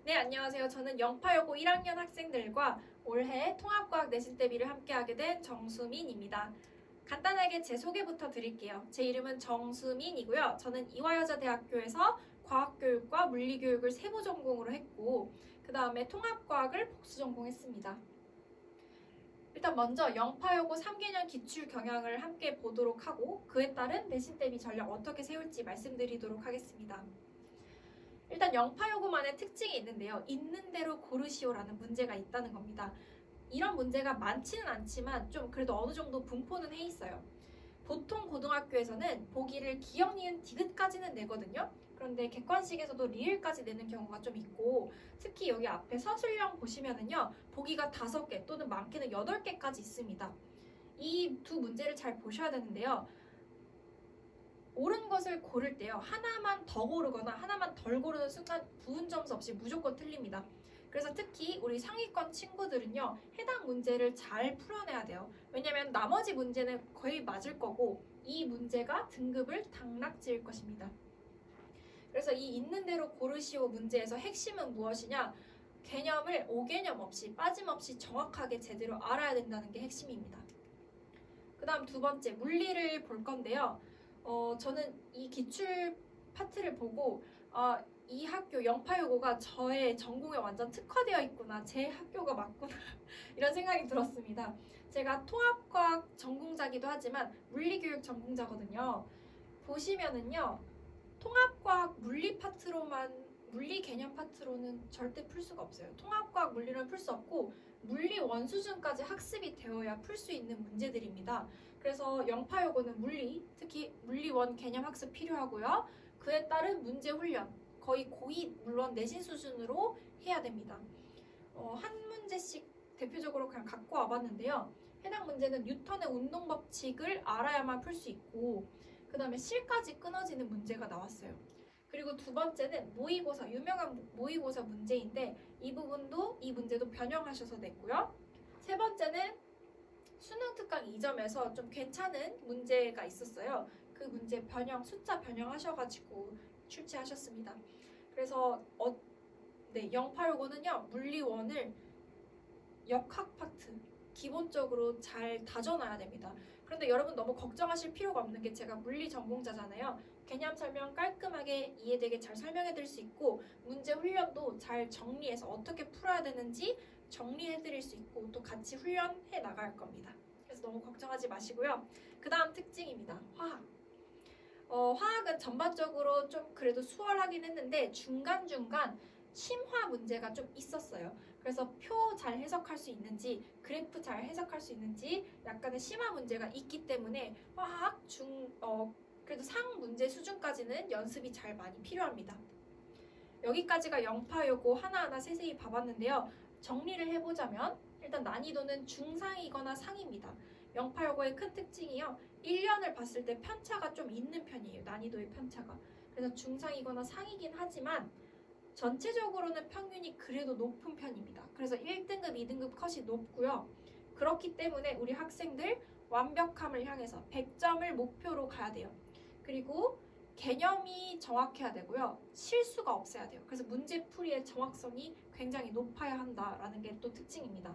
네, 안녕하세요. 저는 영파여고 1학년 학생들과 올해 통합과학 내신 대비를 함께하게 된 정수민입니다. 간단하게 제 소개부터 드릴게요. 제 이름은 정수민이고요. 저는 이화여자대학교에서 과학교육과 물리교육을 세부 전공으로 했고 그 다음에 통합과학을 복수 전공했습니다. 일단 먼저 영파여고 3개년 기출 경향을 함께 보도록 하고 그에 따른 내신 대비 전략 어떻게 세울지 말씀드리도록 하겠습니다. 일단 영파요구만의 특징이 있는데요. 있는 대로 고르시오라는 문제가 있다는 겁니다. 이런 문제가 많지는 않지만 좀 그래도 어느 정도 분포는 해 있어요. 보통 고등학교에서는 보기를 기역, 니은, 디귿까지는 내거든요. 그런데 객관식에서도 리을까지 내는 경우가 좀 있고 특히 여기 앞에 서술형 보시면은요. 보기가 5개 또는 많게는 8개까지 있습니다. 이 두 문제를 잘 보셔야 되는데요. 옳은 것을 고를 때요. 하나만 더 고르거나 하나만 덜 고르는 순간 부분 점수 없이 무조건 틀립니다. 그래서 특히 우리 상위권 친구들은요. 해당 문제를 잘 풀어내야 돼요. 왜냐면 나머지 문제는 거의 맞을 거고 이 문제가 등급을 당락 지을 것입니다. 그래서 이 있는 대로 고르시오 문제에서 핵심은 무엇이냐? 개념을 오개념 없이 빠짐없이 정확하게 제대로 알아야 된다는 게 핵심입니다. 그 다음 두 번째 물리를 볼 건데요. 저는 이 기출 파트를 보고 이 학교 영파여고가 저의 전공에 완전 특화되어 있구나. 제 학교가 맞구나. 이런 생각이 들었습니다. 제가 통합과학 전공자기도 하지만 물리교육 전공자거든요. 보시면은요. 통합과학 물리 파트로만 물리 개념 파트로는 절대 풀 수가 없어요. 통합과학 물리는 풀 수 없고 물리 원 수준까지 학습이 되어야 풀 수 있는 문제들입니다. 그래서 영파여고는 물리, 특히 물리 원 개념 학습 필요하고요. 그에 따른 문제 훈련, 거의 고2 물론 내신 수준으로 해야 됩니다. 한 문제씩 대표적으로 그냥 갖고 와봤는데요. 해당 문제는 뉴턴의 운동 법칙을 알아야만 풀 수 있고 그 다음에 실까지 끊어지는 문제가 나왔어요. 그리고 두 번째는 모의고사, 유명한 모의고사 문제인데 이 부분도 이 문제도 변형하셔서 냈고요. 세 번째는 수능 특강 2점에서 좀 괜찮은 문제가 있었어요. 그 문제 변형, 숫자 변형하셔가지고 출제하셨습니다. 그래서 영파요거는요 물리원을 역학 파트 기본적으로 잘 다져놔야 됩니다. 그런데 여러분 너무 걱정하실 필요가 없는 게 제가 물리 전공자잖아요. 개념 설명 깔끔하게 이해되게 잘 설명해 드릴 수 있고 문제 훈련도 잘 정리해서 어떻게 풀어야 되는지 정리해 드릴 수 있고 또 같이 훈련해 나갈 겁니다. 그래서 너무 걱정하지 마시고요. 그 다음 특징입니다. 화학. 화학은 전반적으로 좀 그래도 수월하긴 했는데 중간중간 심화 문제가 좀 있었어요. 그래서 표 잘 해석할 수 있는지 그래프 잘 해석할 수 있는지 약간의 심화 문제가 있기 때문에 화학 그래도 상 문제 수준까지는 연습이 잘 많이 필요합니다. 여기까지가 영파요고 하나하나 세세히 봐봤는데요. 정리를 해보자면 일단 난이도는 중상이거나 상입니다. 영파요고의 큰 특징이요. 1년을 봤을 때 편차가 좀 있는 편이에요. 난이도의 편차가. 그래서 중상이거나 상이긴 하지만 전체적으로는 평균이 그래도 높은 편입니다. 그래서 1등급, 2등급 컷이 높고요. 그렇기 때문에 우리 학생들 완벽함을 향해서 100점을 목표로 가야 돼요. 그리고 개념이 정확해야 되고요. 실수가 없어야 돼요. 그래서 문제풀이의 정확성이 굉장히 높아야 한다라는 게 또 특징입니다.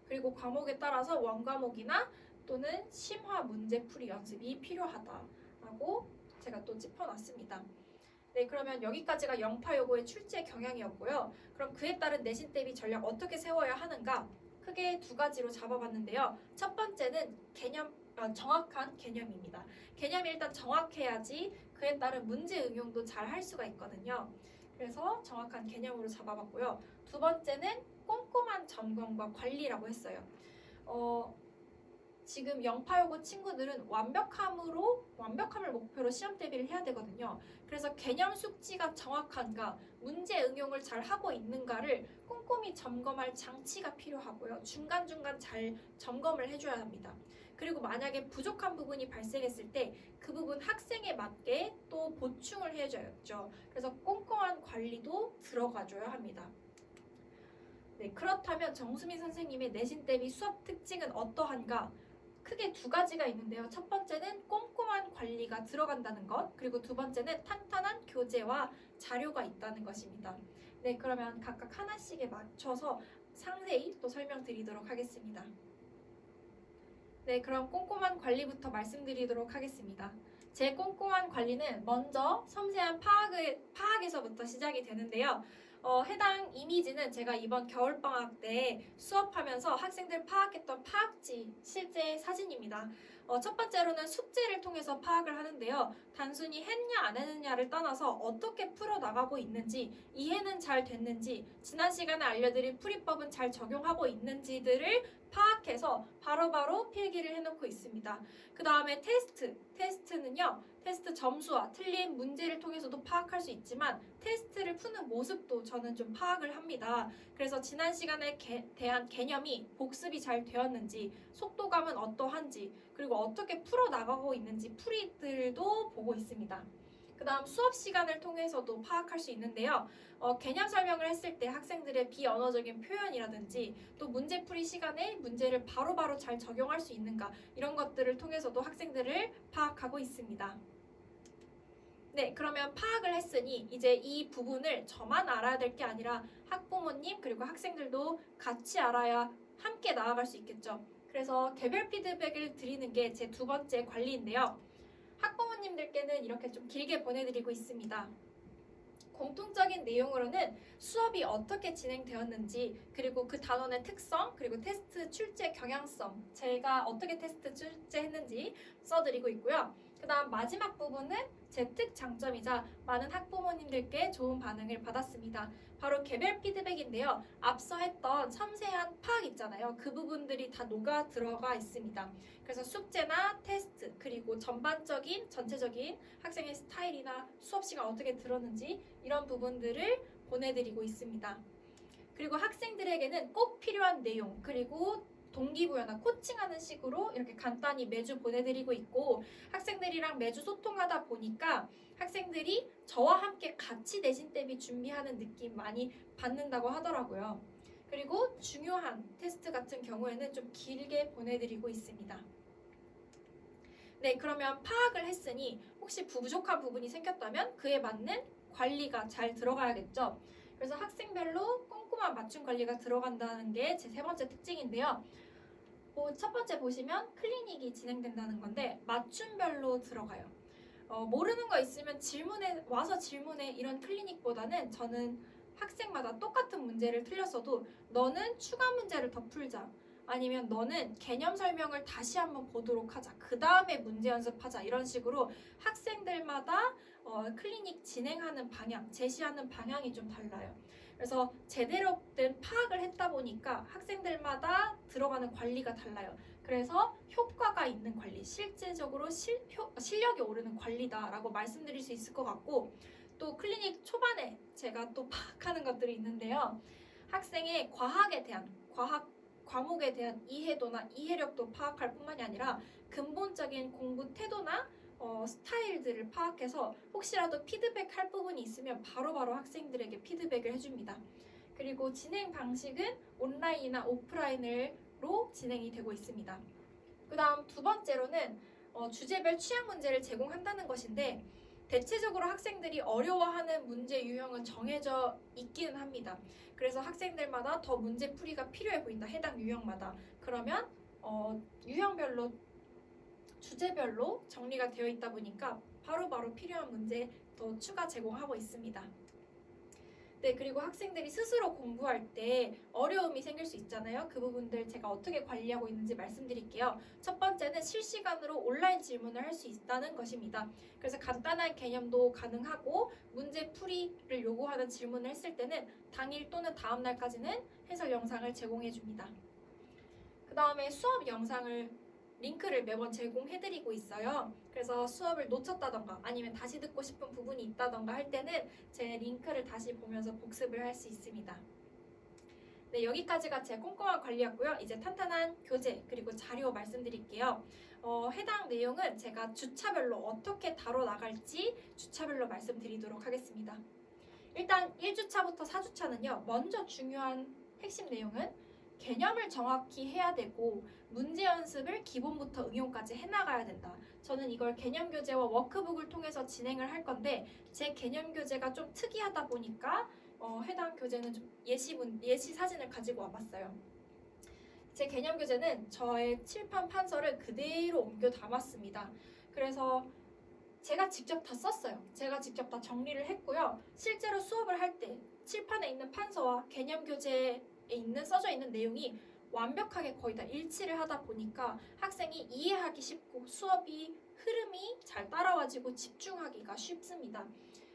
그리고 과목에 따라서 원과목이나 또는 심화 문제풀이 연습이 필요하다라고 제가 또 짚어놨습니다. 네, 그러면 여기까지가 영파요고의 출제 경향이었고요. 그럼 그에 따른 내신 대비 전략 어떻게 세워야 하는가? 크게 두 가지로 잡아봤는데요. 첫 번째는 정확한 개념입니다. 개념이 일단 정확해야지 그에 따른 문제 응용도 잘 할 수가 있거든요. 그래서 정확한 개념으로 잡아봤고요. 두 번째는 꼼꼼한 점검과 관리라고 했어요. 지금 영파요고 친구들은 완벽함을 목표로 시험 대비를 해야 되거든요. 그래서 개념 숙지가 정확한가, 문제 응용을 잘 하고 있는가를 꼼꼼히 점검할 장치가 필요하고요. 중간중간 잘 점검을 해줘야 합니다. 그리고 만약에 부족한 부분이 발생했을 때 그 부분 학생에 맞게 또 보충을 해줘야죠. 그래서 꼼꼼한 관리도 들어가줘야 합니다. 네, 그렇다면 정수민 선생님의 내신 대비 수업 특징은 어떠한가? 크게 두 가지가 있는데요. 첫 번째는 꼼꼼한 꼼꼼한 관리가 들어간다는 것, 그리고 두 번째는 탄탄한 교재와 자료가 있다는 것입니다. 네, 그러면 각각 하나씩에 맞춰서 상세히 또 설명드리도록 하겠습니다. 네, 그럼 꼼꼼한 관리부터 말씀드리도록 하겠습니다. 제 꼼꼼한 관리는 먼저 섬세한 파악에서부터 시작이 되는데요. 해당 이미지는 제가 이번 겨울방학 때 수업하면서 학생들 파악했던 파악지 실제 사진입니다. 첫 번째로는 숙제를 통해서 파악을 하는데요. 단순히 했냐 안 했느냐를 떠나서 어떻게 풀어나가고 있는지, 이해는 잘 됐는지, 지난 시간에 알려드린 풀이법은 잘 적용하고 있는지들을 파악해서 바로바로 필기를 해놓고 있습니다. 그 다음에 테스트는요. 테스트 점수와 틀린 문제를 통해서도 파악할 수 있지만 테스트를 푸는 모습도 저는 좀 파악을 합니다. 그래서 지난 시간에 대한 개념이 복습이 잘 되었는지, 속도감은 어떠한지, 그리고 어떻게 풀어나가고 있는지 풀이들도 보고 있습니다. 그 다음 수업 시간을 통해서도 파악할 수 있는데요. 개념 설명을 했을 때 학생들의 비언어적인 표현이라든지 또 문제풀이 시간에 문제를 바로바로 잘 적용할 수 있는가, 이런 것들을 통해서도 학생들을 파악하고 있습니다. 네, 그러면 파악을 했으니 이제 이 부분을 저만 알아야 될 게 아니라 학부모님 그리고 학생들도 같이 알아야 함께 나아갈 수 있겠죠. 그래서 개별 피드백을 드리는 게 제 두 번째 관리인데요. 학부모님들께는 이렇게 좀 길게 보내드리고 있습니다. 공통적인 내용으로는 수업이 어떻게 진행되었는지, 그리고 그 단원의 특성, 그리고 테스트 출제 경향성, 제가 어떻게 테스트 출제했는지 써드리고 있고요. 그 다음 마지막 부분은 제 특장점이자 많은 학부모님들께 좋은 반응을 받았습니다. 바로 개별 피드백인데요. 앞서 했던 섬세한 파악 있잖아요. 그 부분들이 다 녹아 들어가 있습니다. 그래서 숙제나 테스트, 그리고 전체적인 학생의 스타일이나 수업 시간 어떻게 들었는지 이런 부분들을 보내드리고 있습니다. 그리고 학생들에게는 꼭 필요한 내용, 그리고 동기부여나 코칭하는 식으로 이렇게 간단히 매주 보내드리고 있고, 학생들이랑 매주 소통하다 보니까 학생들이 저와 함께 같이 내신 대비 준비하는 느낌 많이 받는다고 하더라고요. 그리고 중요한 테스트 같은 경우에는 좀 길게 보내드리고 있습니다. 네, 그러면 파악을 했으니 혹시 부족한 부분이 생겼다면 그에 맞는 관리가 잘 들어가야겠죠. 그래서 학생별로 꼼꼼한 맞춤 관리가 들어간다는 게 제 세 번째 특징인데요. 첫 번째 보시면 클리닉이 진행된다는 건데 맞춤별로 들어가요. 모르는 거 있으면 와서 질문해, 이런 클리닉보다는 저는 학생마다 똑같은 문제를 틀렸어도 너는 추가 문제를 더 풀자, 아니면 너는 개념 설명을 다시 한번 보도록 하자, 그 다음에 문제 연습하자, 이런 식으로 학생들마다 클리닉 진행하는 방향, 제시하는 방향이 좀 달라요. 그래서 제대로 된 파악을 했다 보니까 학생들마다 들어가는 관리가 달라요. 그래서 효과가 있는 관리, 실제적으로 실력이 오르는 관리다라고 말씀드릴 수 있을 것 같고, 또 클리닉 초반에 제가 또 파악하는 것들이 있는데요. 학생의 과목에 대한 이해도나 이해력도 파악할 뿐만이 아니라 근본적인 공부 태도나 스타일들을 파악해서 혹시라도 피드백할 부분이 있으면 바로바로 학생들에게 피드백을 해줍니다. 그리고 진행 방식은 온라인이나 오프라인으로 진행이 되고 있습니다. 그 다음 두 번째로는 주제별 취약 문제를 제공한다는 것인데, 대체적으로 학생들이 어려워하는 문제 유형은 정해져 있기는 합니다. 그래서 학생들마다 더 문제 풀이가 필요해 보인다, 해당 유형마다. 그러면 유형별로, 주제별로 정리가 되어 있다 보니까 바로바로 필요한 문제 더 추가 제공하고 있습니다. 네, 그리고 학생들이 스스로 공부할 때 어려움이 생길 수 있잖아요. 그 부분들 제가 어떻게 관리하고 있는지 말씀드릴게요. 첫 번째는 실시간으로 온라인 질문을 할 수 있다는 것입니다. 그래서 간단한 개념도 가능하고 문제 풀이를 요구하는 질문을 했을 때는 당일 또는 다음 날까지는 해설 영상을 제공해 줍니다. 그 다음에 수업 영상을 링크를 매번 제공해드리고 있어요. 그래서 수업을 놓쳤다던가 아니면 다시 듣고 싶은 부분이 있다던가 할 때는 제 링크를 다시 보면서 복습을 할 수 있습니다. 네, 여기까지가 제 꼼꼼한 관리였고요. 이제 탄탄한 교재 그리고 자료 말씀드릴게요. 해당 내용은 제가 주차별로 어떻게 다뤄나갈지 주차별로 말씀드리도록 하겠습니다. 일단 1주차부터 4주차는요. 먼저 중요한 핵심 내용은 개념을 정확히 해야 되고 문제 연습을 기본부터 응용까지 해나가야 된다. 저는 이걸 개념 교재와 워크북을 통해서 진행을 할 건데 제 개념 교재가 좀 특이하다 보니까 해당 교재는 좀 예시 사진을 가지고 와봤어요. 제 개념 교재는 저의 칠판 판서를 그대로 옮겨 담았습니다. 그래서 제가 직접 다 썼어요. 제가 직접 다 정리를 했고요. 실제로 수업을 할 때 칠판에 있는 판서와 개념 교재에 써져 있는 내용이 완벽하게 거의 다 일치를 하다 보니까 학생이 이해하기 쉽고 수업이 흐름이 잘 따라와지고 집중하기가 쉽습니다.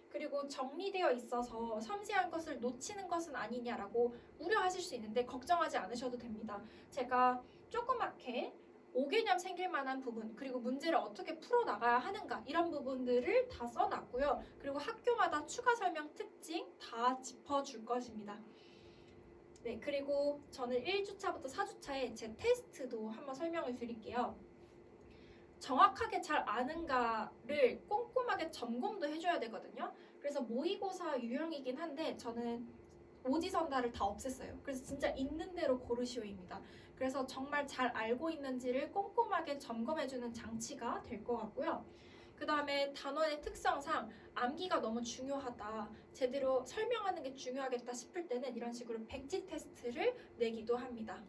그리고 정리되어 있어서 섬세한 것을 놓치는 것은 아니냐라고 우려하실 수 있는데 걱정하지 않으셔도 됩니다. 제가 조그맣게 5개념 생길 만한 부분, 그리고 문제를 어떻게 풀어나가야 하는가 이런 부분들을 다 써놨고요. 그리고 학교마다 추가 설명 특징 다 짚어줄 것입니다. 네, 그리고 저는 1주차부터 4주차에 제 테스트도 한번 설명을 드릴게요. 정확하게 잘 아는가를 꼼꼼하게 점검도 해줘야 되거든요. 그래서 모의고사 유형이긴 한데 저는 오지선다를 다 없앴어요. 그래서 진짜 있는 대로 고르시오입니다. 그래서 정말 잘 알고 있는지를 꼼꼼하게 점검해주는 장치가 될 것 같고요. 그 다음에 단원의 특성상 암기가 너무 중요하다, 제대로 설명하는 게 중요하겠다 싶을 때는 이런 식으로 백지 테스트를 내기도 합니다.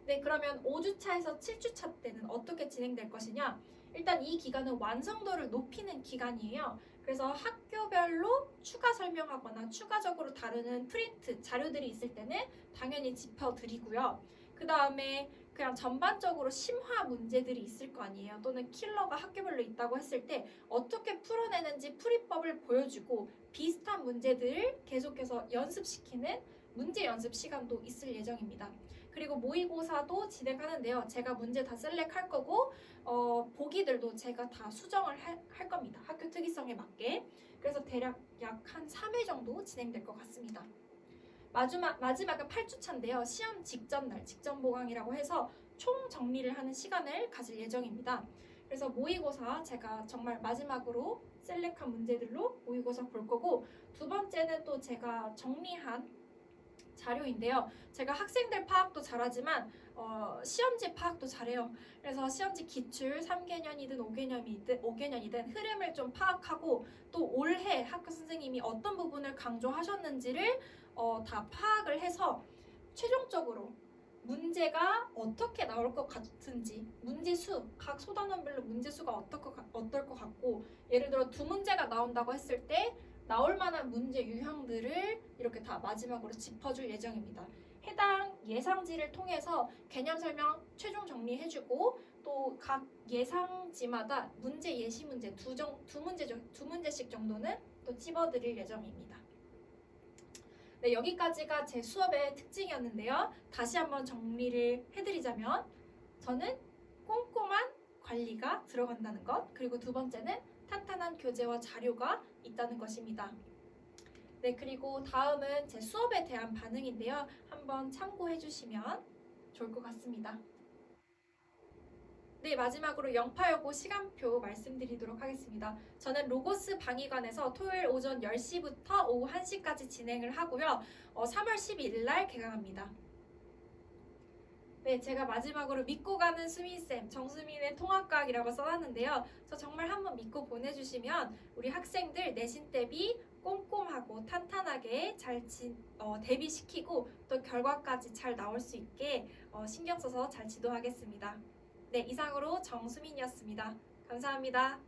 네, 그러면 5주차에서 7주차 때는 어떻게 진행될 것이냐? 일단 이 기간은 완성도를 높이는 기간이에요. 그래서 학교별로 추가 설명하거나 추가적으로 다루는 프린트 자료들이 있을 때는 당연히 짚어드리고요. 그 다음에 그냥 전반적으로 심화 문제들이 있을 거 아니에요. 또는 킬러가 학교별로 있다고 했을 때 어떻게 풀어내는지 풀이법을 보여주고 비슷한 문제들을 계속해서 연습시키는 문제 연습 시간도 있을 예정입니다. 그리고 모의고사도 진행하는데요. 제가 문제 다 셀렉할 거고 보기들도 제가 다 수정을 할 겁니다. 학교 특이성에 맞게. 그래서 대략 약 한 3회 정도 진행될 것 같습니다. 마지막은 8주차인데요. 시험 직전 날, 직전 보강이라고 해서 총 정리를 하는 시간을 가질 예정입니다. 그래서 모의고사 제가 정말 마지막으로 셀렉한 문제들로 모의고사 볼 거고, 두 번째는 또 제가 정리한 자료인데요. 제가 학생들 파악도 잘하지만 시험지 파악도 잘해요. 그래서 시험지 기출 3개년이든 5개년이든 흐름을 좀 파악하고 또 올해 학교 선생님이 어떤 부분을 강조하셨는지를 다 파악을 해서 최종적으로 문제가 어떻게 나올 것 같은지, 문제수, 각 소단원별로 문제수가 어떨 것 같고, 예를 들어 두 문제가 나온다고 했을 때 나올 만한 문제 유형들을 이렇게 다 마지막으로 짚어줄 예정입니다. 해당 예상지를 통해서 개념 설명 최종 정리해주고 또 각 예상지마다 문제 예시 문제 두 문제씩 정도는 또 찝어드릴 예정입니다. 네, 여기까지가 제 수업의 특징이었는데요. 다시 한번 정리를 해드리자면 저는 꼼꼼한 관리가 들어간다는 것, 그리고 두 번째는 탄탄한 교재와 자료가 있다는 것입니다. 네, 그리고 다음은 제 수업에 대한 반응인데요. 한번 참고해 주시면 좋을 것 같습니다. 네, 마지막으로 영파여고 시간표 말씀드리도록 하겠습니다. 저는 로고스 방위관에서 토요일 오전 10시부터 오후 1시까지 진행을 하고요. 3월 12일 날 개강합니다. 네, 제가 마지막으로 믿고 가는 수민쌤, 정수민의 통합과학이라고 써놨는데요. 저 정말 한번 믿고 보내주시면 우리 학생들 내신 대비 꼼꼼하고 탄탄하게 잘 대비시키고 또 결과까지 잘 나올 수 있게 신경 써서 잘 지도하겠습니다. 네, 이상으로 정수민이었습니다. 감사합니다.